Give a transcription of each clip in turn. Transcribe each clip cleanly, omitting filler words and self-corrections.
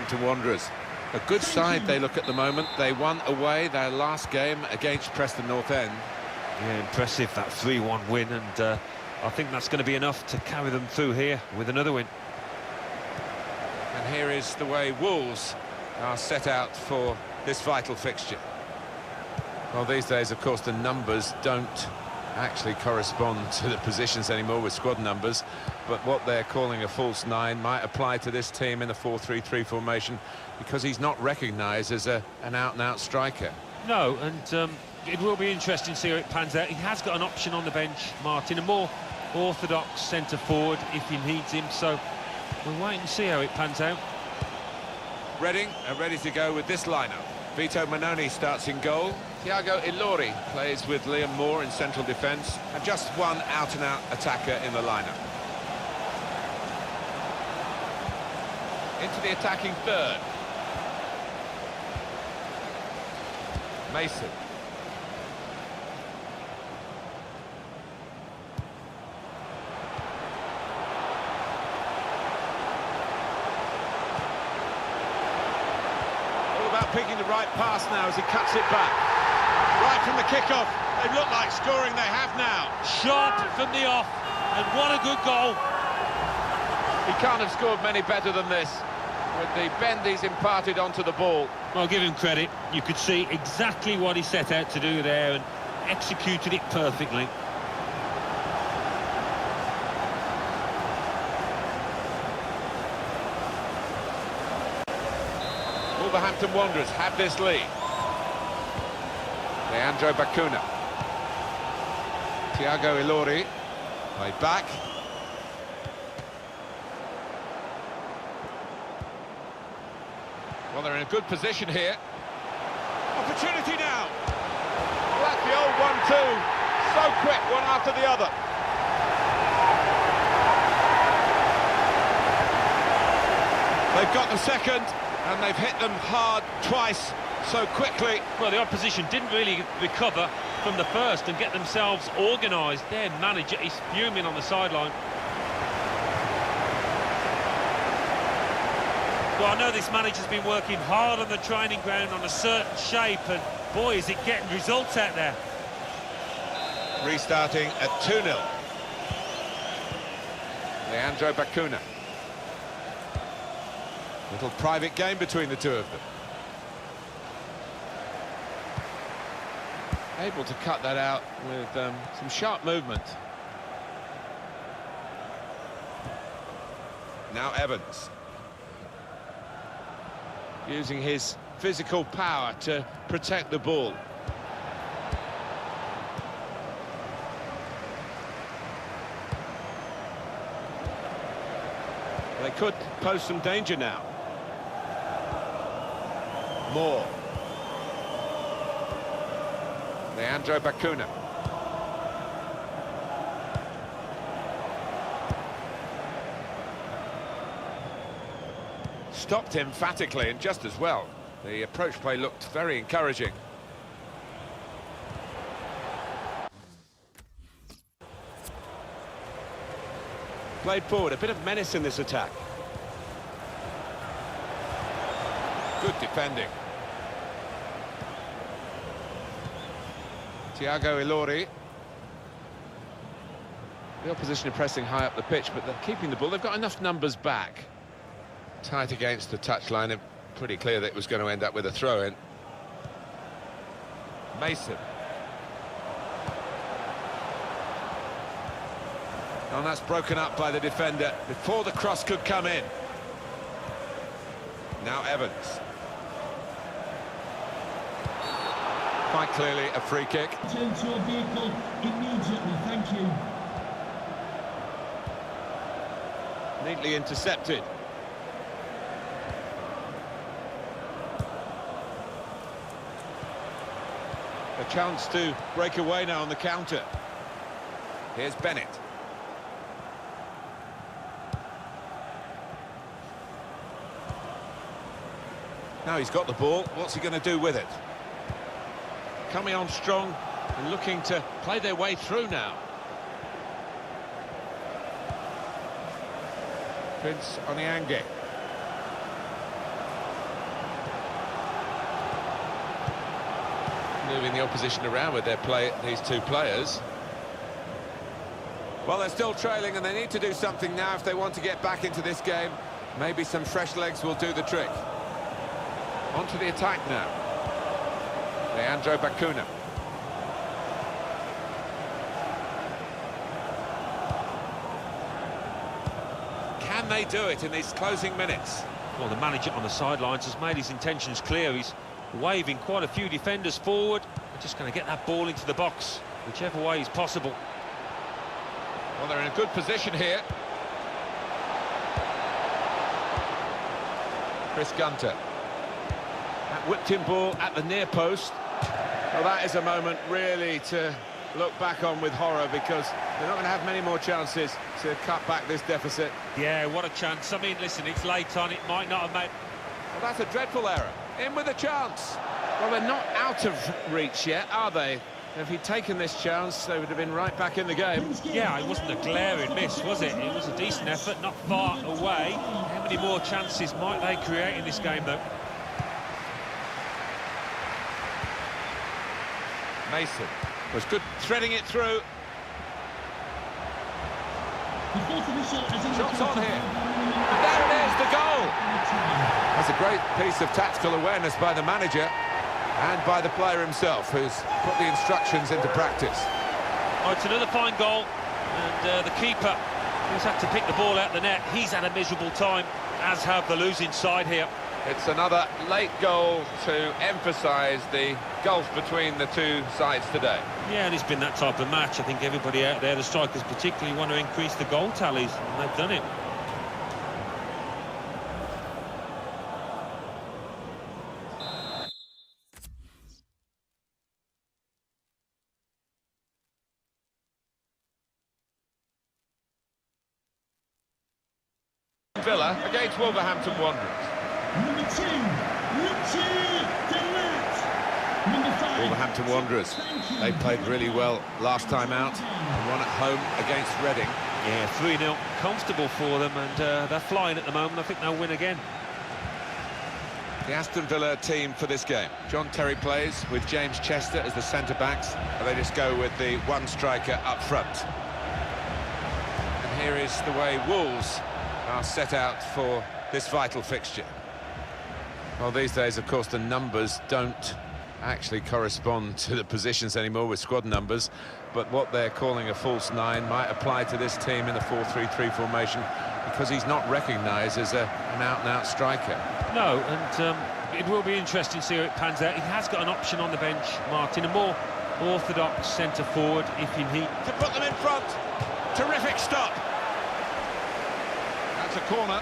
Wolverhampton Wanderers. A good side they look at the moment. They won away their last game against Preston North End. Yeah, impressive, that 3-1 win, and I think that's going to be enough to carry them through here with another win. And here is the way Wolves are set out for this vital fixture. Well, these days, of course, the numbers don't actually correspond to the positions anymore with squad numbers, but what they're calling a false nine might apply to this team in the 4-3-3 formation, because he's not recognised as an out-and-out striker. No, and it will be interesting to see how it pans out. He has got an option on the bench, Martin, a more orthodox centre-forward if he needs him, so we'll wait and see how it pans out. Reading are ready to go with this lineup. Vito Manoni starts in goal. Thiago Ilori plays with Liam Moore in central defence, and just one out-and-out attacker in the lineup. Into the attacking third. Mason. All about picking the right pass now as he cuts it back. Right from the kickoff, they look like scoring, they have now. Sharp from the off, and what a good goal. He can't have scored many better than this, with the bend he's imparted onto the ball. Well, give him credit. You could see exactly what he set out to do there and executed it perfectly. Wolverhampton Wanderers have this lead. Leandro Bacuna. Thiago Ilori. Played back. Well, they're in a good position here. Opportunity now. Well, that's the old 1-2. So quick, one after the other. They've got the second, and they've hit them hard twice so quickly. Well, the opposition didn't really recover from the first and get themselves organised. Their manager is fuming on the sideline. Well, I know this manager's been working hard on the training ground on a certain shape, and boy, is it getting results out there. Restarting at 2-0. Leandro Bacuna. Little private game between the two of them. Able to cut that out with some sharp movement. Now Evans. Using his physical power to protect the ball. They could pose some danger now. Moore. Leandro Bacuna. Stopped emphatically, and just as well. The approach play looked very encouraging. Played forward, a bit of menace in this attack. Good defending. Thiago Ilori. The opposition are pressing high up the pitch, but they're keeping the ball. They've got enough numbers back. Tight against the touchline, and pretty clear that it was going to end up with a throw-in. Mason. And that's broken up by the defender before the cross could come in. Now Evans. Quite clearly a free kick. Turn to your vehicle immediately, thank you. Neatly intercepted. A chance to break away now on the counter. Here's Bennett. Now he's got the ball. What's he going to do with it? Coming on strong and looking to play their way through now. Prince Oniange. moving the opposition around with these two players. Well, they're still trailing and they need to do something now if they want to get back into this game. Maybe some fresh legs will do the trick. On to the attack now. Leandro Bacuna. Can they do it in these closing minutes? Well, the manager on the sidelines has made his intentions clear. He's waving quite a few defenders forward. They're just going to get that ball into the box, whichever way is possible. Well, they're in a good position here. Chris Gunter. That whipped-in ball at the near post. Well, that is a moment really to look back on with horror, because they're not going to have many more chances to cut back this deficit. Yeah, what a chance. I mean, listen, it's late on, it might not have made... Well, that's a dreadful error. In with a chance. Well, they're not out of reach yet, are they? If he'd taken this chance, they would have been right back in the game. Yeah, it wasn't a glaring miss, was it? It was a decent effort, not far away. How many more chances might they create in this game, though? Mason was good threading it through. Shots on here. And there it is, the goal! That's a great piece of tactical awareness by the manager and by the player himself, who's put the instructions into practice. Oh, it's another fine goal, and the keeper, who's had to pick the ball out of the net, he's had a miserable time, as have the losing side here. It's another late goal to emphasise the gulf between the two sides today. Yeah, and it's been that type of match. I think everybody out there, the strikers particularly, want to increase the goal tallies, and they've done it. Villa against Wolverhampton Wanderers. Number 2, Richard Delap. Wolverhampton Wanderers, they played really well last time out and won at home against Reading. Yeah, 3-0, comfortable for them, and they're flying at the moment. I think they'll win again. The Aston Villa team for this game. John Terry plays with James Chester as the centre-backs, and they just go with the one striker up front. And here is the way Wolves are set out for this vital fixture. Well, these days, of course, the numbers don't actually correspond to the positions anymore with squad numbers, but what they're calling a false nine might apply to this team in the 4-3-3 formation, because he's not recognised as an out-and-out striker. No, and it will be interesting to see how it pans out. He has got an option on the bench, Martin, a more orthodox centre-forward if you need... To put them in front. Terrific stop. That's a corner.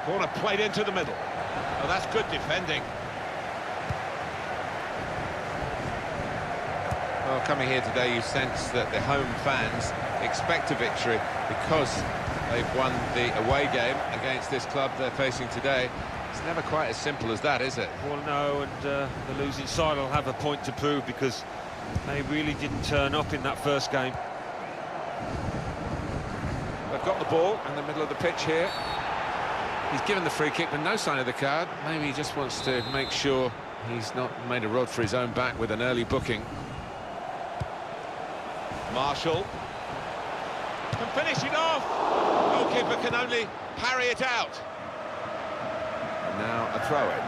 Corner played into the middle. Oh, that's good defending. Well, coming here today, you sense that the home fans expect a victory because they've won the away game against this club they're facing today. It's never quite as simple as that, is it? Well, no, and the losing side will have a point to prove because they really didn't turn up in that first game. They've got the ball in the middle of the pitch here. He's given the free kick, but no sign of the card. Maybe he just wants to make sure he's not made a rod for his own back with an early booking. Marshall can finish it off. Goalkeeper can only parry it out. And now a throw-in.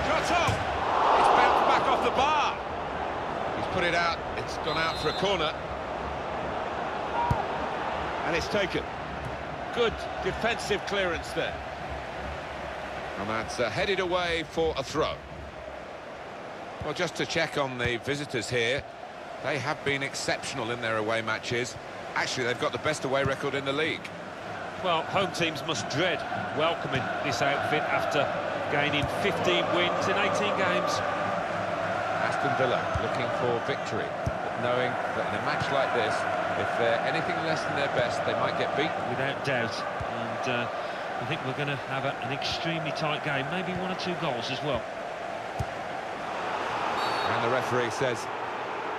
Shot off. It's bounced back off the bar. He's put it out. It's gone out for a corner. And it's taken. Good defensive clearance there. And that's headed away for a throw. Well, just to check on the visitors here, they have been exceptional in their away matches. Actually, they've got the best away record in the league. Well, home teams must dread welcoming this outfit after gaining 15 wins in 18 games. Aston Villa looking for victory, but knowing that in a match like this, if they're anything less than their best, they might get beaten. Without doubt. And I think we're going to have an extremely tight game, maybe 1 or 2 goals as well. And the referee says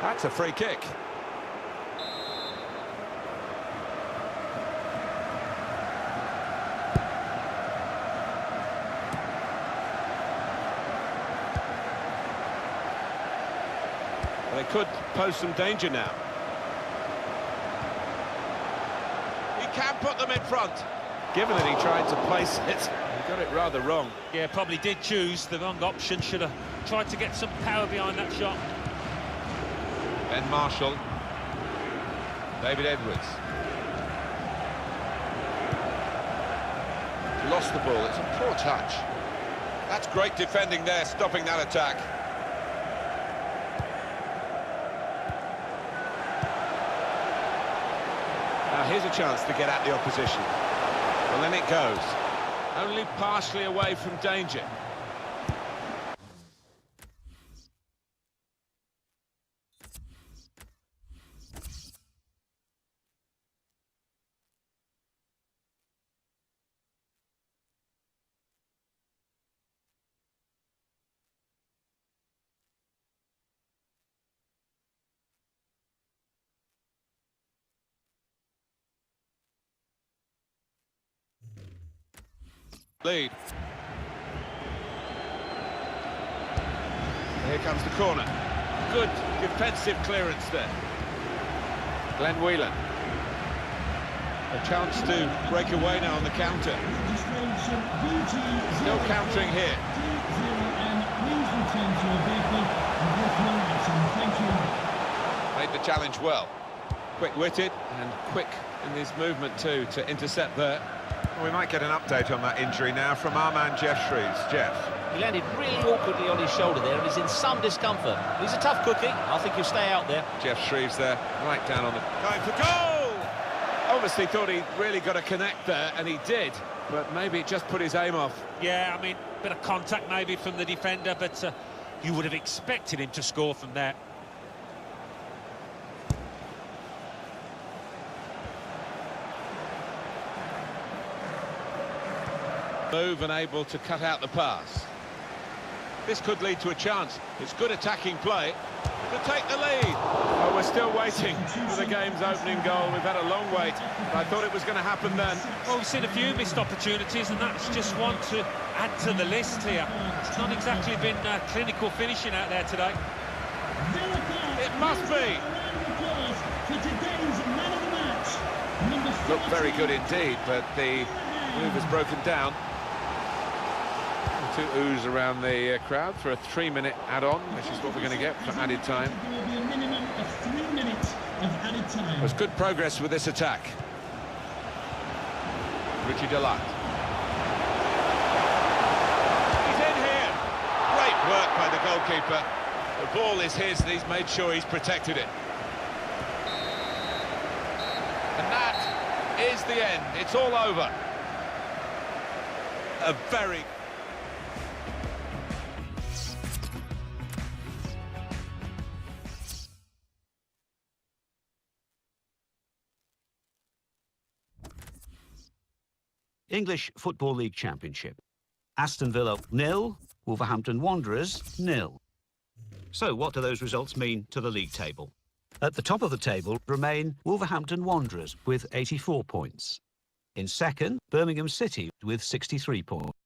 That's a free kick. They could pose some danger now. He can put them in front. Given that he tried to place it, he got it rather wrong. Yeah, probably did choose the wrong option. Should have tried to get some power behind that shot. Ben Marshall. David Edwards. Lost the ball. It's a poor touch. That's great defending there, stopping that attack. Now here's a chance to get at the opposition. Well, then it goes. Only partially away from danger. Lead. Here comes the corner. Good defensive clearance there. Glenn Whelan. A chance to break away now on the counter. Still countering here. Made the challenge well. Quick-witted and quick in his movement too to intercept there. Well, we might get an update on that injury now from our man Jeff Shreves. Jeff. He landed really awkwardly on his shoulder there and is in some discomfort. He's a tough cookie. I think he'll stay out there. Jeff Shreves there, right down on the... Going for goal! Obviously thought he really got a connect there, and he did. But maybe it just put his aim off. Yeah, I mean, a bit of contact maybe from the defender, but you would have expected him to score from there. Move and able to cut out the pass. This could lead to a chance. It's good attacking play to take the lead. Oh, we're still waiting for the game's opening goal. We've had a long wait. I thought it was going to happen then. Well, we've seen a few missed opportunities, and that's just one to add to the list here. It's not exactly been clinical finishing out there today. It must be. Looked very good indeed, but the move has broken down. Two oohs around the crowd for a 3-minute add-on, which is what we're going to get for added time. There will be a minimum of 3 minutes of added time. There's good progress with this attack. Richie Delatte. He's in here. Great work by the goalkeeper. The ball is his and he's made sure he's protected it. And that is the end. It's all over. A very... English Football League Championship. Aston Villa 0, Wolverhampton Wanderers 0. So what do those results mean to the league table? At the top of the table remain Wolverhampton Wanderers with 84 points. In second, Birmingham City with 63 points.